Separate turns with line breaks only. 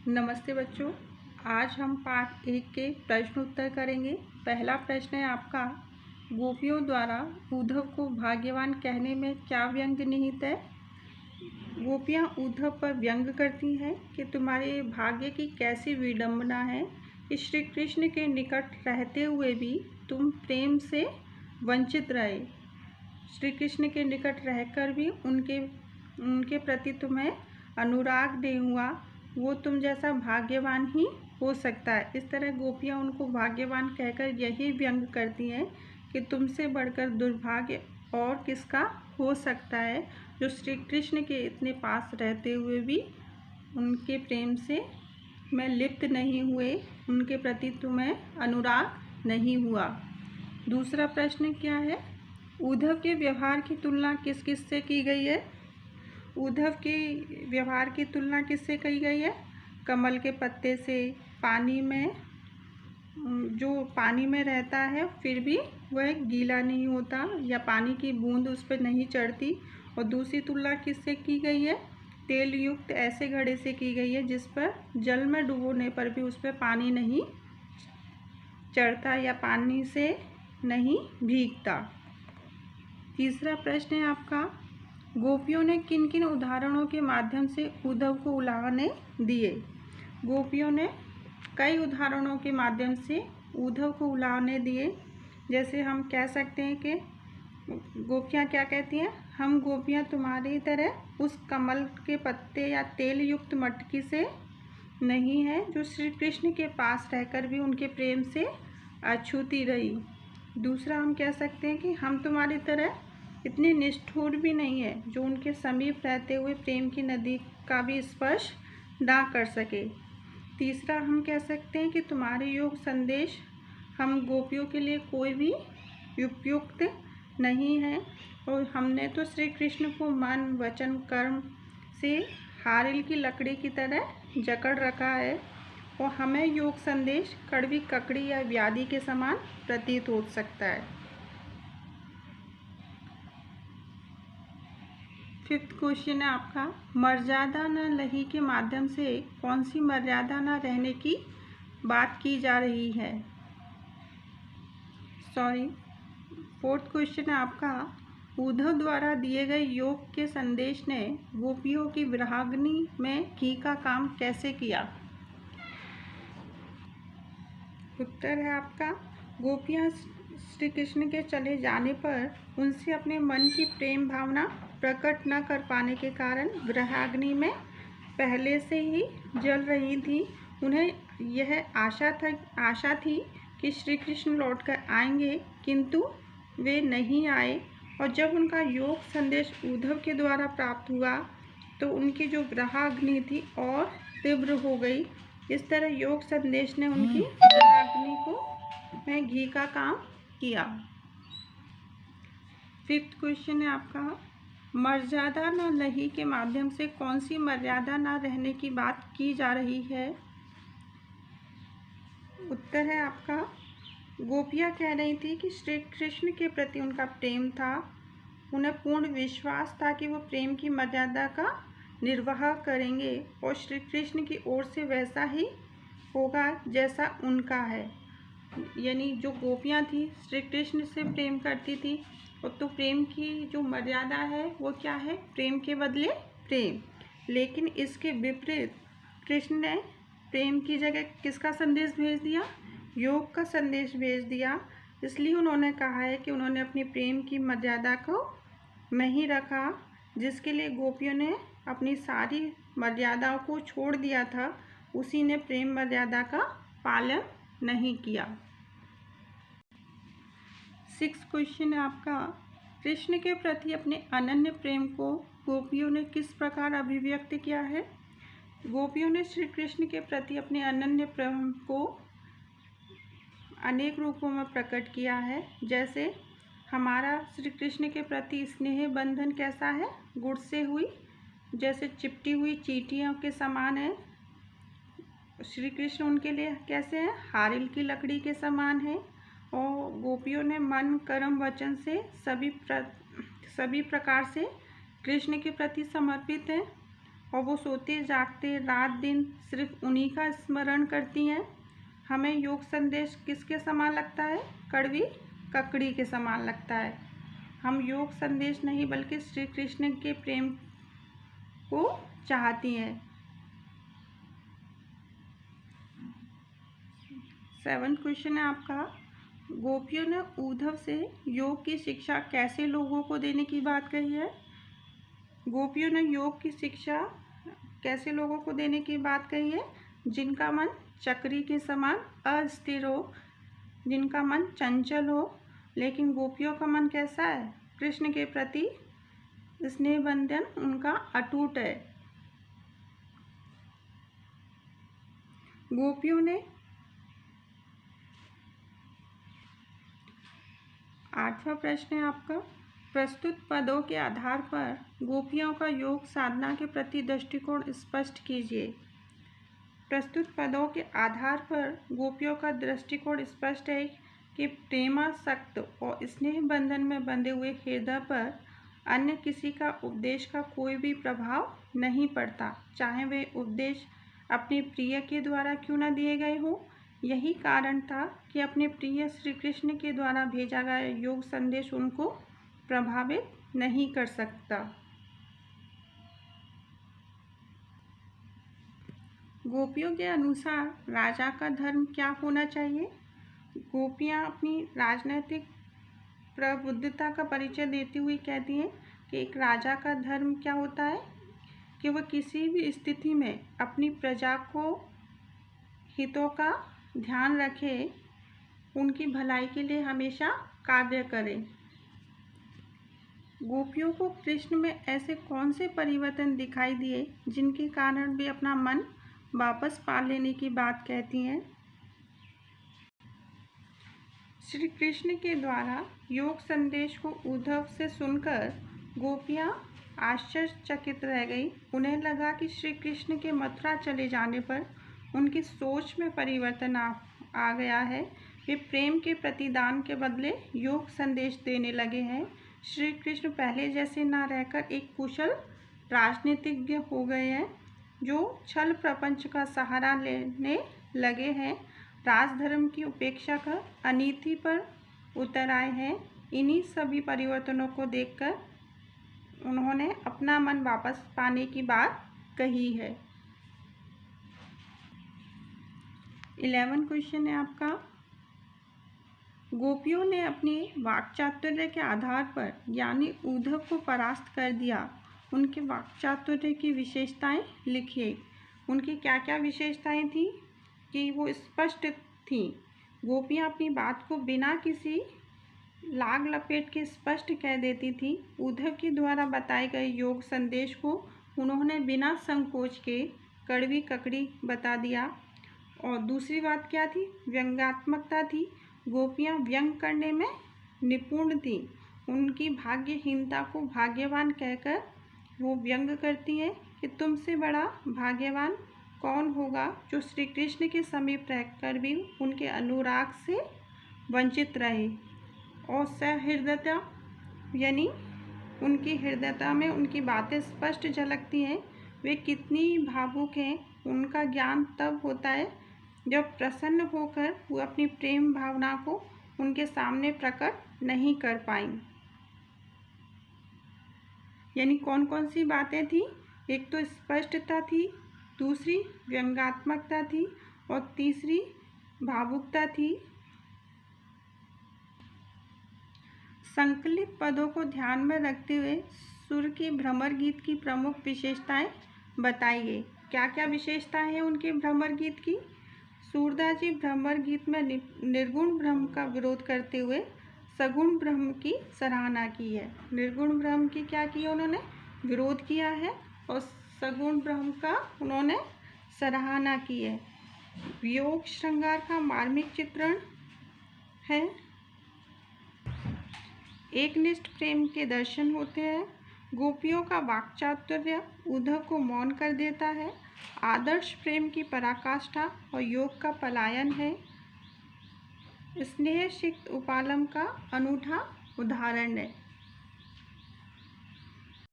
नमस्ते बच्चों। आज हम पाठ 1 के प्रश्न उत्तर करेंगे। पहला प्रश्न है आपका, गोपियों द्वारा उद्धव को भाग्यवान कहने में क्या व्यंग निहित है। गोपियाँ उद्धव पर व्यंग करती हैं कि तुम्हारे भाग्य की कैसी विडंबना है कि श्री कृष्ण के निकट रहते हुए भी तुम प्रेम से वंचित रहे। श्री कृष्ण के निकट रहकर भी उनके प्रति तुम्हें अनुराग नहीं हुआ, वो तुम जैसा भाग्यवान ही हो सकता है। इस तरह गोपियाँ उनको भाग्यवान कहकर यही व्यंग करती हैं कि तुमसे बढ़कर दुर्भाग्य और किसका हो सकता है, जो श्री कृष्ण के इतने पास रहते हुए भी उनके प्रेम से में लिप्त नहीं हुए, उनके प्रति तुम्हें अनुराग नहीं हुआ। दूसरा प्रश्न क्या है, उद्धव के व्यवहार की तुलना किस किस से की गई है। उद्धव के व्यवहार की तुलना किससे की गई है। कमल के पत्ते से, पानी में जो पानी में रहता है फिर भी वह गीला नहीं होता या पानी की बूंद उस पर नहीं चढ़ती। और दूसरी तुलना किससे की गई है, तेल युक्त ऐसे घड़े से की गई है जिस पर जल में डुबोने पर भी उस पर पानी नहीं चढ़ता या पानी से नहीं भीगता। तीसरा प्रश्न है आपका, गोपियों ने किन किन उदाहरणों के माध्यम से उद्धव को उलाहने दिए। गोपियों ने कई उदाहरणों के माध्यम से उद्धव को उलाहने दिए। जैसे हम कह सकते हैं कि गोपियाँ क्या कहती हैं, हम गोपियाँ तुम्हारी तरह उस कमल के पत्ते या तेल युक्त मटकी से नहीं है जो श्री कृष्ण के पास रहकर भी उनके प्रेम से अछूती रही। दूसरा हम कह सकते हैं कि हम तुम्हारी तरह इतने निष्ठुर भी नहीं है जो उनके समीप रहते हुए प्रेम की नदी का भी स्पर्श ना कर सके। तीसरा हम कह सकते हैं कि तुम्हारे योग संदेश हम गोपियों के लिए कोई भी उपयुक्त नहीं है और हमने तो श्री कृष्ण को मन वचन कर्म से हारिल की लकड़ी की तरह जकड़ रखा है और हमें योग संदेश कड़वी ककड़ी या व्याधि के समान प्रतीत हो सकता है। फिफ्थ क्वेश्चन है आपका, मर्यादा न लही के माध्यम से कौन सी मर्यादा न रहने की बात की जा रही है। फोर्थ क्वेश्चन है आपका, उद्धव द्वारा दिए गए योग के संदेश ने गोपियों की विराग्नि में घी का काम कैसे किया। उत्तर है आपका, गोपियाँ श्री कृष्ण के चले जाने पर उनसे अपने मन की प्रेम भावना प्रकट न कर पाने के कारण विरहाग्नि में पहले से ही जल रही थी। उन्हें यह आशा थी कि श्री कृष्ण लौटकर आएंगे, किंतु वे नहीं आए और जब उनका योग संदेश उद्धव के द्वारा प्राप्त हुआ तो उनकी जो विरहाग्नि थी और तीव्र हो गई। इस तरह योग संदेश ने उनकी विरहाग्नि को में घी का काम किया। फिफ्थ क्वेश्चन है आपका, मर्यादा न लही के माध्यम से कौन सी मर्यादा न रहने की बात की जा रही है। उत्तर है आपका, गोपियाँ कह रही थी कि श्री कृष्ण के प्रति उनका प्रेम था, उन्हें पूर्ण विश्वास था कि वो प्रेम की मर्यादा का निर्वाह करेंगे और श्री कृष्ण की ओर से वैसा ही होगा जैसा उनका है। यानी जो गोपियाँ थी श्री कृष्ण से प्रेम करती थी और तो प्रेम की जो मर्यादा है वो क्या है, प्रेम के बदले प्रेम। लेकिन इसके विपरीत कृष्ण ने प्रेम की जगह किसका संदेश भेज दिया, योग का संदेश भेज दिया। इसलिए उन्होंने कहा है कि उन्होंने अपनी प्रेम की मर्यादा को नहीं रखा, जिसके लिए गोपियों ने अपनी सारी मर्यादाओं को छोड़ दिया था, उसी ने प्रेम मर्यादा का पालन नहीं किया। सिक्स्थ क्वेश्चन है आपका, कृष्ण के प्रति अपने अनन्य प्रेम को गोपियों ने किस प्रकार अभिव्यक्त किया है। गोपियों ने श्री कृष्ण के प्रति अपने अनन्य प्रेम को अनेक रूपों में प्रकट किया है। जैसे हमारा श्री कृष्ण के प्रति स्नेह बंधन कैसा है, गुड़ से हुई जैसे चिपटी हुई चींटियों के समान है। श्री कृष्ण उनके लिए कैसे हैं, हारिल की लकड़ी के समान है। और गोपियों ने मन कर्म वचन से सभी प्रकार से कृष्ण के प्रति समर्पित हैं। और वो सोते जागते रात दिन सिर्फ उन्हीं का स्मरण करती हैं। हमें योग संदेश किसके समान लगता है? कड़वी ककड़ी के समान लगता है। हम योग संदेश नहीं बल्कि श्री कृष्ण के प्रेम को चाहती हैं। 7th क्वेश्चन है आपका, गोपियों ने उद्धव से योग की शिक्षा कैसे लोगों को देने की बात कही है? गोपियों ने योग की शिक्षा कैसे लोगों को देने की बात कही है? जिनका मन चक्री के समान अस्थिर हो, जिनका मन चंचल हो, लेकिन गोपियों का मन कैसा है? कृष्ण के प्रति स्नेह बंधन उनका अटूट है। गोपियों ने 8वां प्रश्न है आपका, प्रस्तुत पदों के आधार पर गोपियों का योग साधना के प्रति दृष्टिकोण स्पष्ट कीजिए। प्रस्तुत पदों के आधार पर गोपियों का दृष्टिकोण स्पष्ट है कि प्रेमासक्त और स्नेह बंधन में बंधे हुए हृदय पर अन्य किसी का उपदेश का कोई भी प्रभाव नहीं पड़ता, चाहे वे उपदेश अपने प्रिय के द्वारा क्यों न दिए गए हो। यही कारण था कि अपने प्रिय श्री कृष्ण के द्वारा भेजा गया योग संदेश उनको प्रभावित नहीं कर सकता। गोपियों के अनुसार राजा का धर्म क्या होना चाहिए? गोपियाँ अपनी राजनीतिक प्रबुद्धता का परिचय देती हुई कहती हैं कि एक राजा का धर्म क्या होता है कि वह किसी भी स्थिति में अपनी प्रजा को हितों का ध्यान रखे, उनकी भलाई के लिए हमेशा कार्य करें। गोपियों को कृष्ण में ऐसे कौन से परिवर्तन दिखाई दिए जिनके कारण वे अपना मन वापस पा लेने की बात कहती हैं? श्री कृष्ण के द्वारा योग संदेश को उद्धव से सुनकर गोपियाँ आश्चर्यचकित रह गई। उन्हें लगा कि श्री कृष्ण के मथुरा चले जाने पर उनकी सोच में परिवर्तन आ गया है। वे प्रेम के प्रतिदान के बदले योग संदेश देने लगे हैं। श्री कृष्ण पहले जैसे ना रहकर एक कुशल राजनीतिज्ञ हो गए हैं जो छल प्रपंच का सहारा लेने लगे हैं। राजधर्म की उपेक्षा कर अनीति पर उतर आए हैं। इन्हीं सभी परिवर्तनों को देखकर उन्होंने अपना मन वापस पाने की बात कही है। 11 क्वेश्चन है आपका, गोपियों ने अपने वाक्चातुर्य के आधार पर यानी उद्धव को परास्त कर दिया। उनके वाक्चातुर्य की विशेषताएं लिखिए। उनकी क्या क्या विशेषताएं थी कि वो स्पष्ट थी। गोपियां अपनी बात को बिना किसी लाग लपेट के स्पष्ट कह देती थी। उद्धव के द्वारा बताए गए योग संदेश को उन्होंने बिना संकोच के कड़वी ककड़ी बता दिया। और दूसरी बात क्या थी? व्यंग्यात्मकता थी। गोपियाँ व्यंग करने में निपुण थी। उनकी भाग्यहीनता को भाग्यवान कहकर वो व्यंग करती हैं कि तुमसे बड़ा भाग्यवान कौन होगा जो श्री कृष्ण के समीप रहकर भी उनके अनुराग से वंचित रहे। और सहृदयता यानी उनकी हृदयता में उनकी बातें स्पष्ट झलकती हैं। वे कितनी भावुक हैं उनका ज्ञान तब होता है जब प्रसन्न होकर वो अपनी प्रेम भावना को उनके सामने प्रकट नहीं कर पाई। यानी कौन कौन सी बातें थी? एक तो स्पष्टता थी, दूसरी व्यंग्यात्मकता थी और तीसरी भावुकता थी। संकलित पदों को ध्यान में रखते हुए सुर के भ्रमर गीत की प्रमुख विशेषताएं बताइए। क्या क्या विशेषताएं हैं उनके भ्रमर गीत की? सूरदास जी भ्रमर गीत में निर्गुण ब्रह्म का विरोध करते हुए सगुण ब्रह्म की सराहना की है। निर्गुण ब्रह्म की क्या किया? उन्होंने विरोध किया है और सगुण ब्रह्म का उन्होंने सराहना की है। योग श्रृंगार का मार्मिक चित्रण है। एकनिष्ठ प्रेम के दर्शन होते हैं। गोपियों का वाक्चातुर्य उद्धव को मौन कर देता है। आदर्श प्रेम की पराकाष्ठा और योग का पलायन है। स्नेह सिक्त उपालम का अनूठा उदाहरण है।